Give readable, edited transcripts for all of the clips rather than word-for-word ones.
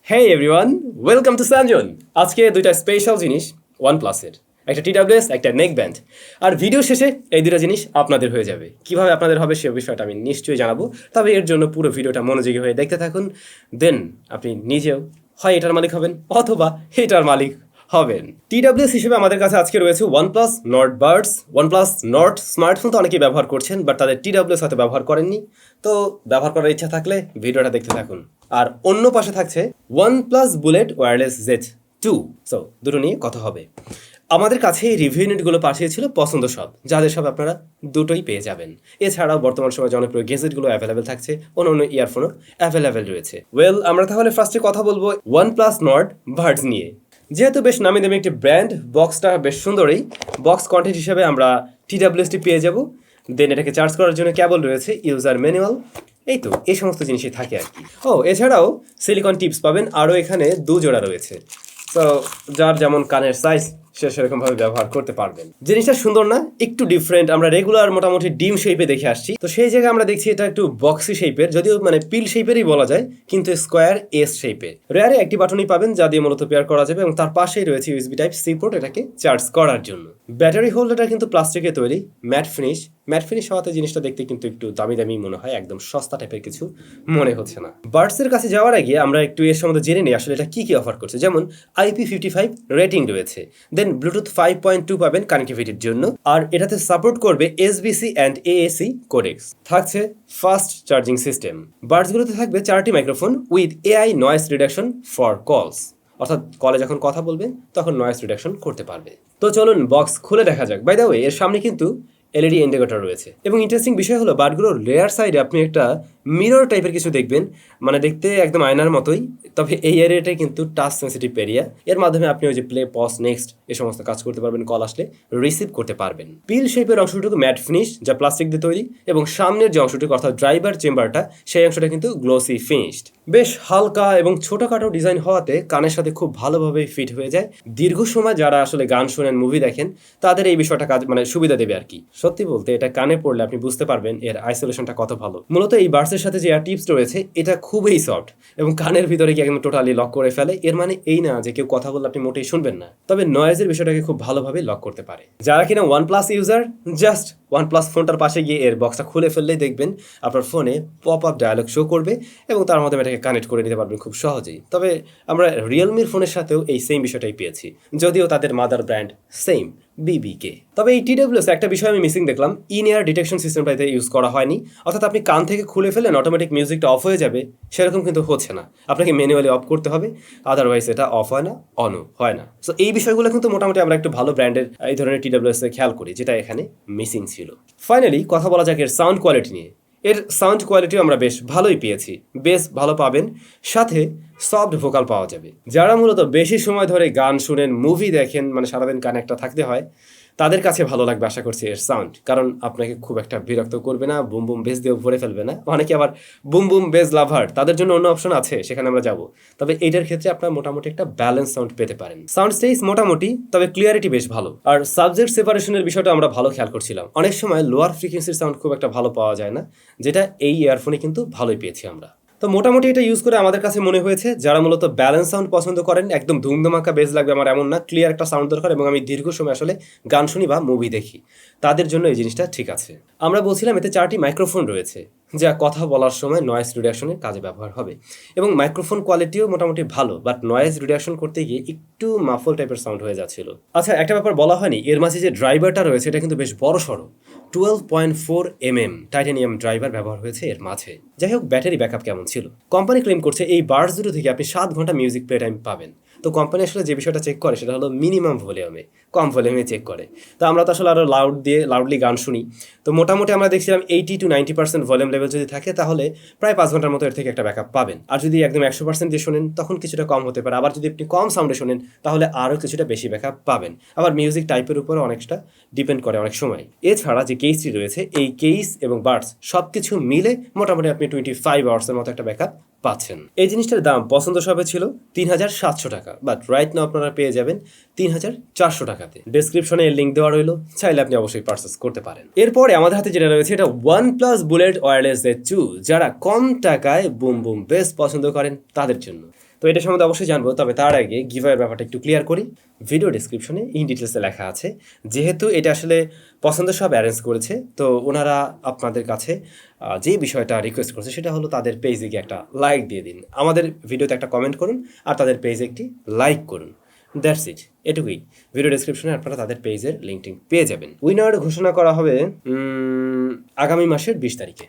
Hey everyone, welcome to SamZone. আজকে দুইটা special জিনিস OnePlus-এর, একটা TWS, একটা নেক ব্যান্ড। আর ভিডিও শেষে এই দুটো জিনিস আপনাদের হয়ে যাবে। কিভাবে আপনাদের হবে সে বিষয়টা আমি নিশ্চয়ই জানাবো। তবে এর জন্য পুরো ভিডিওটা মনোযোগী হয়ে দেখতে থাকুন। দেন আপনি নিজেও হয় এটার মালিক হবেন অথবা এটার মালিক হবেন। TWS হিসেবে আমাদের কাছে আজকে রয়েছে OnePlus Nord Buds। OnePlus Nord smartphone তো অনেকেই ব্যবহার করছেন, বাট তাদের TWS হয়তো ব্যবহার করেননি। তো ব্যবহার করার ইচ্ছা থাকলে ভিডিওটা দেখতে থাকুন। আর অন্য পাশে থাকছে OnePlus Bullet Wireless Z2। So দুটো নিয়ে কথা হবে। আমাদের কাছে এই রিভিউ ইউনিটগুলো পাঠিয়েছিল পছন্দ সব, যাদের সব আপনারা দুটোই পেয়ে যাবেন। এছাড়াও বর্তমান সময় জনপ্রিয় গেজেটগুলো অ্যাভেলেবেল থাকছে, অন্য ইয়ারফোনও অ্যাভেলেবেল রয়েছে। আমরা তাহলে ফার্স্টে কথা বলবো OnePlus Nord Buds নিয়ে। যেহেতু বেশ নামি দামি একটি ব্র্যান্ড, বক্সটা বেশ সুন্দরই। বক্স কন্টেন্ট হিসেবে আমরা TWSটি পেয়ে যাব। দেন এটাকে চার্জ করার জন্য কেবল রয়েছে, ইউজার ম্যানুয়াল, এই সমস্ত জিনিসই থাকে আর কি। এছাড়াও সিলিকন টিপস পাবেন, আরও এখানে 2 জোড়া রয়েছে। তো যার যেমন কানের সাইজ সে সেরকমভাবে ব্যবহার করতে পারবেন। জিনিসটা সুন্দর না? একটু ডিফারেন্ট। আমরা রেগুলার মোটামুটি ডিম শেপে দেখে আসছি, তো সেই জায়গায় আমরা দেখছি এটা একটু বক্সি শেপের, যদিও মানে পিল শেপেরই বলা যায়, কিন্তু স্কোয়ার এস শেপে। রেয়ারে একটি বাটনই পাবেন যা দিয়ে মূলত পেয়ার করা যাবে, এবং তার পাশেই রয়েছে USB টাইপ সি পোর্ট এটাকে চার্জ করার জন্য। ব্যাটারি হোল্ডারটা কিন্তু প্লাস্টিকে তৈরি, ম্যাট ফিনিশ হওয়াতে জিনিসটা দেখতে কিন্তু একটু দামি দামি মনে হয়, একদম সস্তা টাইপের কিছু মনে হচ্ছে না। বার্ডসের কাছে যাওয়ার আগে আমরা একটু এর সম্বন্ধে জেনে নিই আসলে এটা কি অফার করছে। যেমন IP55 রেটিং রয়েছে, দেন ব্লুটুথ 5.2 পাবেন কানেক্টিভিটির জন্য, আর এটাতে সাপোর্ট করবে SBC অ্যান্ড AAC কোডেক্স। থাকছে ফাস্ট চার্জিং সিস্টেম। বার্ডসগুলোতে থাকবে 4টি microphone with AI noise reduction for কলস, অর্থাৎ কলে যখন কথা বলবেন তখন নয়েজ রিডাকশন করতে পারবে। তো চলুন বক্স খুলে দেখা যাক। বাই দ্য ওয়ে, এর সামনে কিন্তু LED ইন্ডিকেটর রয়েছে, এবং ইন্টারেস্টিং বিষয় হলো বাডগুলোর লেয়ার সাইডে আপনি একটা মিরর টাইপের কিছু দেখবেন, মানে দেখতে একদম আয়নার মতোই। তবে এই এরিয়াটাই কিন্তু টাচ সেন্সিটিভ এরিয়া। এর মাধ্যমে আপনি ওই যে প্লে, পজ, নেক্সট এই সমস্ত কাজ করতে পারবেন, কল আসলে রিসিভ করতে পারবেন। পিল শেপের অংশটুকু ম্যাট ফিনিশ, যা প্লাস্টিক দিয়ে তৈরি, এবং সামনের যে অংশটুকু অর্থাৎ ড্রাইভার চেম্বারটা, সেই অংশটা কিন্তু গ্লোসি ফিনিশড। বেশ হালকা এবং ছোটখাটো ডিজাইন হওয়াতে কানের সাথে খুব ভালোভাবে ফিট হয়ে যায়। দীর্ঘ সময় যারা আসলে গান শোনেন, মুভি দেখেন, তাদের এই বিষয়টা কাজ মানে সুবিধা দেবে আর কি। সত্যি বলতে এটা কানে পড়লে আপনি বুঝতে পারবেন এর আইসোলেশনটা কত ভালো। মূলত এই বাডসের সাথে যে এয়ার টিপস রয়েছে এটা খুবই সফট, এবং কানের ভিতরে গিয়ে একদম টোটালি লক করে ফেলে। এর মানে এই না যে কেউ কথা বললে আপনি মোটেই শুনবেন না, তবে নয়েজের বিষয়টাকে খুব ভালোভাবে লক করতে পারে। যারা কিনা OnePlus ইউজার, জাস্ট OnePlus ফোনটার পাশে গিয়ে এর বক্সটা খুলে ফেললেই দেখবেন আপনার ফোনে পপ আপ ডায়ালগ শো করবে, এবং তার মাধ্যমে এটাকে কানেক্ট করে নিতে পারবেন খুব সহজেই। তবে আমরা রিয়েলমির ফোনের সাথেও এই সেম বিষয়টাই পেয়েছি, যদিও তাদের মাদার ব্র্যান্ড সেম BBK। তবে এই TWS একটা বিষয় আমি মিসিং দেখলাম, ইন ইয়ার ডিটেকশন সিস্টেমটা এতে ইউজ করা হয়নি। অর্থাৎ আপনি কান থেকে খুলে ফেলেন অটোমেটিক মিউজিকটা অফ হয়ে যাবে, সেরকম কিন্তু হচ্ছে না। আপনাকে ম্যানুয়ালি অফ করতে হবে, আদারওয়াইজ এটা অফ হয় না, অনও হয় না। সো এই বিষয়গুলো কিন্তু মোটামুটি আমরা একটু ভালো ব্র্যান্ডের এই ধরনের TWS এ খেয়াল করি, যেটা এখানে মিসিং ছিল। ফাইনালি কথা বলা যাক এর সাউন্ড কোয়ালিটি নিয়ে। এর সাউন্ড কোয়ালিটিও আমরা বেশ ভালোই পেয়েছি, বেশ ভালো পাবেন, সাথে সফট ভোকাল পাওয়া যাবে। যারা মূলত বেশি সময় ধরে গান শুনেন, মুভি দেখেন, মানে সারাদিন কানে একটা থাকতে হয়, তাদের কাছে ভালো লাগবে আশা করছি এর সাউন্ড, কারণ আপনাকে খুব একটা বিরক্ত করবে না, বুম বুম বেস দিয়েও ভরে ফেলবে না। অনেকে আবার বুম বুম বেস লাভার, তাদের জন্য অন্য অপশন আছে, সেখানে আমরা যাব। তবে এইটার ক্ষেত্রে আপনার মোটামুটি একটা ব্যালেন্স সাউন্ড পেতে পারেন। সাউন্ড স্টেজ মোটামুটি, তবে ক্লিয়ারিটি বেশ ভালো। আর সাবজেক্ট সেপারেশনের বিষয়টা আমরা ভালো খেয়াল করছিলাম। অনেক সময় লোয়ার ফ্রিকোয়েন্সির সাউন্ড খুব একটা ভালো পাওয়া যায় না, যেটা এই ইয়ারফোনে কিন্তু ভালোই পেয়েছি আমরা। তো মোটামুটি এটা ইউজ করে আমাদের কাছে মনে হয়েছে যারা মূলত ব্যালেন্স সাউন্ড পছন্দ করেন, একদম ধুমধমাকা বেস লাগবে আমার এমন না, ক্লিয়ার একটা সাউন্ড দরকার, এবং আমি দীর্ঘ সময় আসলে গান শুনি বা মুভি দেখি, তাদের জন্য এই জিনিসটা ঠিক আছে। আমরা বলছিলাম এতে 4টি মাইক্রোফোন রয়েছে, যা কথা বলার সময় নয়েজ রিডাকশনের কাজে ব্যবহার হবে, এবং মাইক্রোফোন কোয়ালিটিও মোটামুটি ভালো, বাট নয়েজ রিডাকশন করতে গিয়ে একটু মাফল টাইপের সাউন্ড হয়ে যাচ্ছিল। আচ্ছা, একটা ব্যাপার বলা হয়নি, এর মাঝে যে ড্রাইভারটা রয়েছে এটা কিন্তু বেশ বড় সড়ো, 12.4 mm টাইটানিয়াম ড্রাইভার ব্যবহার হয়েছে এর মাঝে। যাই হোক, ব্যাটারি ব্যাকআপ কেমন ছিল? কোম্পানি ক্লেম করছে এই বাডস দুটো থেকে আপনি 7 ঘন্টা মিউজিক প্লে টাইম পাবেন। তো কোম্পানি আসলে যে বিষয়টা চেক করে সেটা হলো মিনিমাম ভলিউমে, কম ভলিউমে চেক করে। তো আমরা তো আসলে আরও লাউডলি গান শুনি, তো মোটামুটি আমরা দেখছিলাম 80 to 90% ভলিউম লেভেল যদি থাকে তাহলে প্রায় 5 ঘন্টার মতো এর থেকে একটা ব্যাকআপ পাবেন। আর যদি একদম 100% দিয়ে শোনেন তখন কিছুটা কম হতে পারে, আবার যদি আপনি কম সাউন্ডে শোনেন তাহলে আরও কিছুটা বেশি ব্যাকআপ পাবেন। আবার মিউজিক টাইপের উপরে অনেকটা ডিপেন্ড করে অনেক সময়। এছাড়া যে কেসটি রয়েছে, এই কেস এবং বাডস সব কিছু মিলে মোটামুটি আপনি 25 আওয়ার্সের মতো একটা ব্যাকআপ পাচ্ছেন। এই জিনিসটার দাম পছন্দ সবে ছিল 3700 টাকা, বাট রাইট নাও আপনারা পেয়ে যাবেন 3400 টাকাতে। ডেসক্রিপশনে এর লিঙ্ক দেওয়া রইলো, চাইলে আপনি অবশ্যই পারচেস করতে পারেন। এরপরে আমাদের হাতে যেটা রয়েছে এটা OnePlus Bullet Wireless Z2, যারা কম টাকায় বুম বুম বেস পছন্দ করেন তাদের জন্য। তো এটা সম্বন্ধে অবশ্যই জানবো, তবে তার আগে গিভওয়ের ব্যাপারটা একটু ক্লিয়ার করি। ভিডিও ডিসক্রিপশনে ইন ডিটেলসে লেখা আছে, যেহেতু এটা আসলে পছন্দ সব অ্যারেঞ্জ করেছে, তো ওনারা আপনাদের কাছে যে বিষয়টা রিকোয়েস্ট করেছে সেটা হলো তাদের পেজে গিয়ে একটা লাইক দিয়ে দিন, আমাদের ভিডিওতে একটা কমেন্ট করুন আর তাদের পেজে একটি লাইক করুন। দ্যাটস ইট, এটুকুই। ভিডিও ডেসক্রিপশনে আপনারা তাদের পেজের লিঙ্কটি পেয়ে যাবেন। উইনার ঘোষণা করা হবে আগামী মাসের 20 তারিখে।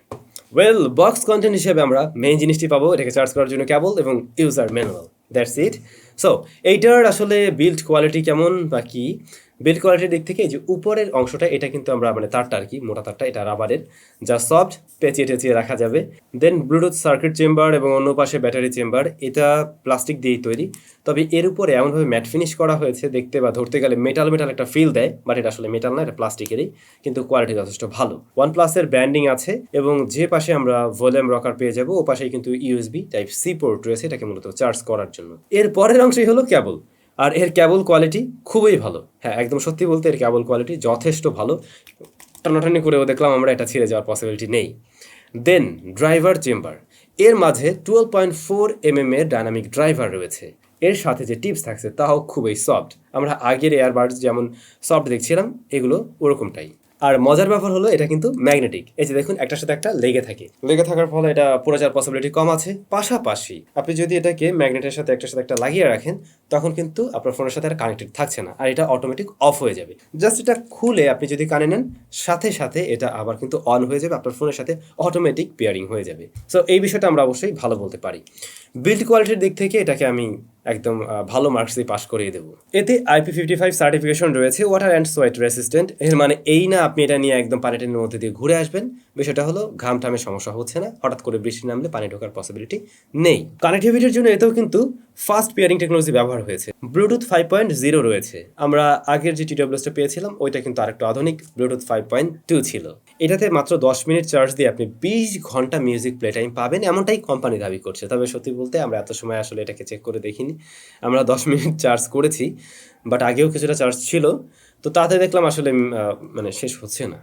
ওয়েল, বক্স কন্টেন্ট হিসেবে আমরা মেইন জিনিসটি পাবো, এটাকে চার্জ করার জন্য কেবল এবং user manual. That's it. So এইটার আসলে বিল্ড কোয়ালিটি কেমন বা কি, বিল্ড কোয়ালিটির দিক থেকে এই যে উপরের অংশটা, এটা কিন্তু আমরা মানে তারটা আর কি, মোটা তারটা, এটা রাবারের, যা সফট, পেঁচিয়ে টেঁচিয়ে রাখা যাবে। দেন ব্লুটুথ সার্কিট চেম্বার এবং অন্য পাশে ব্যাটারি চেম্বার, এটা প্লাস্টিক দিয়েই তৈরি, তবে এর উপরে এমনভাবে ম্যাট ফিনিশ করা হয়েছে, দেখতে বা ধরতে গেলে মেটাল মেটাল একটা ফিল দেয়, বাট এটা আসলে মেটাল না, এটা প্লাস্টিকেরই, কিন্তু কোয়ালিটি যথেষ্ট ভালো। OnePlus-এর ব্র্যান্ডিং আছে এবং যে পাশে আমরা ভলিউম রকার পেয়ে যাবো, ও পাশেই কিন্তু USB টাইপ সি পোর্ট রয়েছে, এটাকে মূলত চার্জ করার জন্য। এর পরের অংশই হলো কেবল, আর এর কেবল কোয়ালিটি খুবই ভালো। হ্যাঁ, একদম সত্যি বলতে এর কেবল কোয়ালিটি যথেষ্ট ভালো। টানাটানি করেও দেখলাম আমরা, এটা ছিঁড়ে যাওয়ার পসিবিলিটি নেই। দেন ড্রাইভার চেম্বার, এর মাঝে 12.4 mm এর ডাইনামিক ড্রাইভার রয়েছে। এর সাথে যে টিপস থাকছে তাও খুবই সফট, আমরা আগের এয়ারবাডস যেমন সফট দেখছিলাম এগুলো ওরকমটাই। আর মজার ব্যাপার হলো এটা কিন্তু ম্যাগনেটিক, এই যে দেখুন একটার সাথে একটা লেগে থাকে, লেগে থাকার ফলে এটা পড়ে যাওয়ার পসিবিলিটি কম আছে। পাশাপাশি আপনি যদি এটাকে ম্যাগনেটের সাথে একটার সাথে একটা লাগিয়ে রাখেন, তখন কিন্তু আপনার ফোনের সাথে আর কানেক্টেড থাকছে না, আর এটা অটোমেটিক অফ হয়ে যাবে। জাস্ট এটা খুলে আপনি যদি কানে নেন, সাথে সাথে এটা আবার কিন্তু অন হয়ে যাবে, আপনার ফোনের সাথে অটোমেটিক পেয়ারিং হয়ে যাবে। সো এই বিষয়টা আমরা অবশ্যই ভালো বলতে পারি। বিল্ড কোয়ালিটির দিক থেকে এটাকে আমি একদম ভালো মার্কস দিয়ে পাস করিয়ে দেবো। এতে IP55 সার্টিফিকেশন রয়েছে, ওয়াটার অ্যান্ড সোয়েট রেসিস্ট্যান্ট। এর মানে এই না আপনি এটা নিয়ে একদম পানি টেনের মধ্যে দিয়ে ঘুরে আসবেন, বিষয়টা হলো ঘাম টামের সমস্যা হচ্ছে না, হঠাৎ করে বৃষ্টি নামলে পানি ঢোকার পসিবিলিটি নেই। কানেক্টিভিটির জন্য এতেও কিন্তু ফাস্ট পেয়ারিং টেকনোলজি ব্যবহার হয়েছে, ব্লুটুথ 5.0 রয়েছে। আমরা আগের যে TWS-টা পেয়েছিলাম ওইটা কিন্তু আরেকটু আধুনিক ব্লুটুথ 5.2 ছিল। এটাতে মাত্র 10 মিনিট চার্জ দিয়ে আপনি 20 ঘন্টা মিউজিক প্লে টাইম পাবেন, এমনটাই কোম্পানি দাবি করছে। তবে সত্যি বলতে আমরা এত সময় আসলে এটাকে চেক করে দেখিনি, আমরা 10 মিনিট চার্জ করেছি, বাট আগেও কিছুটা চার্জ ছিল, তো তাতে দেখলাম আসলে মানে শেষ হচ্ছে না।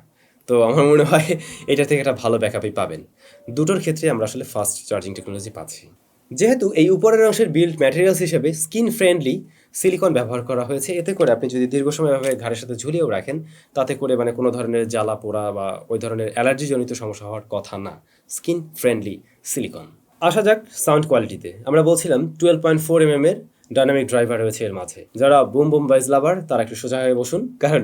তো আমার মনে হয় এটা থেকে একটা ভালো ব্যাকআপই পাবেন। দুটোর ক্ষেত্রে আমরা আসলে ফাস্ট চার্জিং টেকনোলজি পাচ্ছি। যেহেতু এই উপরের অংশের বিল্ড ম্যাটেরিয়ালস হিসেবে স্কিন ফ্রেন্ডলি সিলিকন ব্যবহার করা হয়েছে, এতে করে আপনি যদি দীর্ঘ সময়ভাবে ঘাড়ের সাথে ঝুলিয়েও রাখেন, তাতে করে মানে কোনো ধরনের জ্বালা পোড়া বা ওই ধরনের অ্যালার্জিজনিত সমস্যা হওয়ার কথা না। Skin friendly silicon. আসা যাক সাউন্ড কোয়ালিটিতে। আমরা বলছিলাম 12.4 mm এর ডাইনামিক ড্রাইভার রয়েছে এর মাঝে। যারা বুম বুম বাইজ লাভার তারা একটু সোজা হয়ে বসুন, কারণ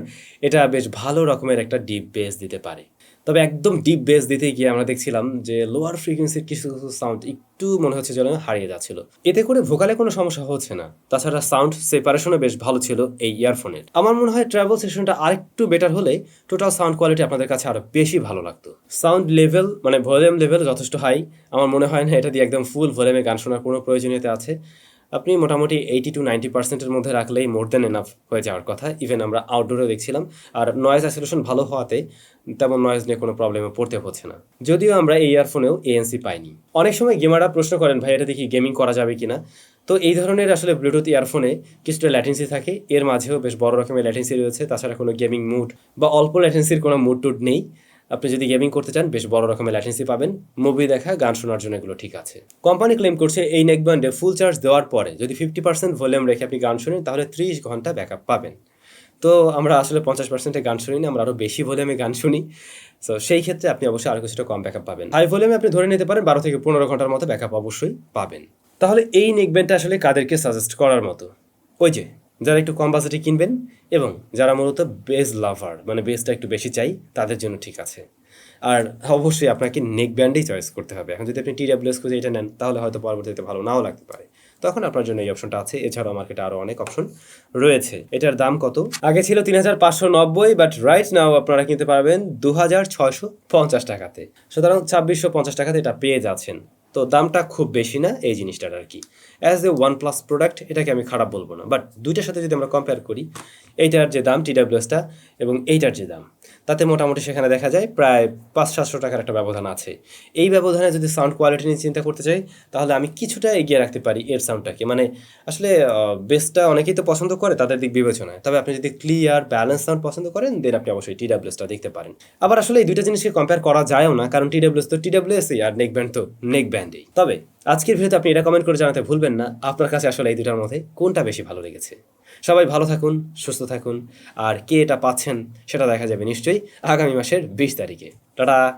এটা বেশ ভালো রকমের একটা ডিপ বেস দিতে পারে। তবে একদম ডিপ বেস দিতে গিয়ে আমরা দেখছিলাম যে লোয়ার ফ্রিকোয়েন্সির কিছু কিছু সাউন্ড একটু মনে হচ্ছে যেন হারিয়ে যাচ্ছিল। এতে করে ভোকালে কোনো সমস্যা হচ্ছে না, তাছাড়া সাউন্ড সেপারেশনও বেশ ভালো ছিল এই ইয়ারফোনের। আমার মনে হয় ট্রাভেল সেশনটা আরেকটু বেটার হলে টোটাল সাউন্ড কোয়ালিটি আপনাদের কাছে আরও বেশি ভালো লাগতো। সাউন্ড লেভেল মানে ভলিউম লেভেল যথেষ্ট হাই, আমার মনে হয় না এটা দিয়ে একদম ফুল ভলিউমে গান শোনার কোনো প্রয়োজনীয়তা আছে। আপনি মোটামুটি 80 to 90% মধ্যে রাখলেই মোর দেন এনাফ হয়ে যাওয়ার কথা। ইভেন আমরা আউটডোরেও দেখছিলাম, আর নয়েজ আইসোলেশন ভালো হওয়াতে তেমন নয়েজ নিয়ে কোনো প্রবলেমে পড়তে হচ্ছে না। যদিও আমরা এই ইয়ারফোনেও ANC পাইনি। অনেক সময় গেমাররা প্রশ্ন করেন, ভাই এটা দেখি গেমিং করা যাবে কিনা। তো এই ধরনের আসলে ব্লুটুথ ইয়ারফোনে কিছুটা ল্যাটেন্সি থাকে, এর মাঝেও বেশ বড় রকমের ল্যাটেন্সি রয়েছে, তাছাড়া কোনো গেমিং মুড বা অল্প ল্যাটেন্সির কোনো মুড টুড নেই। আপনি যদি গেমিং করতে চান বেশ বড় রকমের ল্যাটেন্সি পাবেন, মুভি দেখা গান শোনার জন্য এগুলো ঠিক আছে। কোম্পানি ক্লেম করছে এই নেকব্যান্ডে ফুল চার্জ দেওয়ার পরে যদি 50% ভলিউম রেখে আপনি গান শুনেন, তাহলে 30 ঘন্টা ব্যাকআপ পাবেন। তো আমরা আসলে 50%-এ গান শুনি না, আমরা আরও বেশি ভলিউমে গান শুনি। সো সেই ক্ষেত্রে আপনি অবশ্যই আরও কিছুটা কম ব্যাকআপ পাবেন। হাই ভলিউমে আপনি ধরে নিতে পারেন 12 থেকে 15 ঘন্টার মতো ব্যাকআপ অবশ্যই পাবেন। তাহলে এই নেকব্যান্ডটা আসলে কাদেরকে সাজেস্ট করার মতো? ওই যে যারা একটু কম বাজেটে কিনবেন এবং যারা মূলত বেস লাভার, মানে বেসটা একটু বেশি চাই, তাদের জন্য ঠিক আছে। আর অবশ্যই আপনাকে নেক ব্যান্ডেই চয়েস করতে হবে। এখন যদি আপনি TWS খুঁজে এটা নেন, তাহলে হয়তো পরবর্তীতে ভালো নাও লাগতে পারে, তখন আপনার জন্য এই অপশনটা আছে। এছাড়াও মার্কেটে আরও অনেক অপশন রয়েছে। এটার দাম কত? আগে ছিল 3590, বাট রাইট নাও আপনারা কিনতে পারবেন 2650 টাকাতে। সুতরাং 2650 টাকাতে এটা পেয়ে যাচ্ছেন। তো দামটা খুব বেশি না এই জিনিসটার আর কি। অ্যাজ এ OnePlus প্রোডাক্ট এটাকে আমি খারাপ বলবো না, বাট দুইটার সাথে যদি আমরা কম্পেয়ার করি, এইটার যে দাম TWSটা এবং এইটার যে দাম, তাতে মোটামুটি সেখানে দেখা যায় প্রায় 500-700 টাকার একটা ব্যবধান আছে। এই ব্যবধানে যদি সাউন্ড কোয়ালিটি নিয়ে চিন্তা করতে চাই, তাহলে আমি কিছুটা এগিয়ে রাখতে পারি এর সাউন্ডটাকে। মানে আসলে বেসটা অনেকেই তো পছন্দ করে তাদের দিক বিবেচনায়। তবে আপনি যদি ক্লিয়ার ব্যালেন্স সাউন্ড পছন্দ করেন, দেন আপনি অবশ্যই টিডাব্লিউএসটা দেখতে পারেন। আবার আসলে এই দুইটা জিনিসকে কম্পেয়ার করা যায়ও না, কারণ টিডাব্লিউএস তো টিডাব্লিউএসই আর নেক ব্যান্ড তো নেক ব্যান্ডই। তবে আজকের ভিডিওতে আপনি এটা কমেন্ট করে জানাতে ভুলবেন না আপনার কাছে আসলে এই দুটার মধ্যে কোনটা বেশি ভালো লেগেছে। সবাই ভালো থাকুন, সুস্থ থাকুন, আর কে এটা পাচ্ছেন সেটা দেখা যাবে নিশ্চয়ই আগামী মাসের 20 তারিখে। টাটা।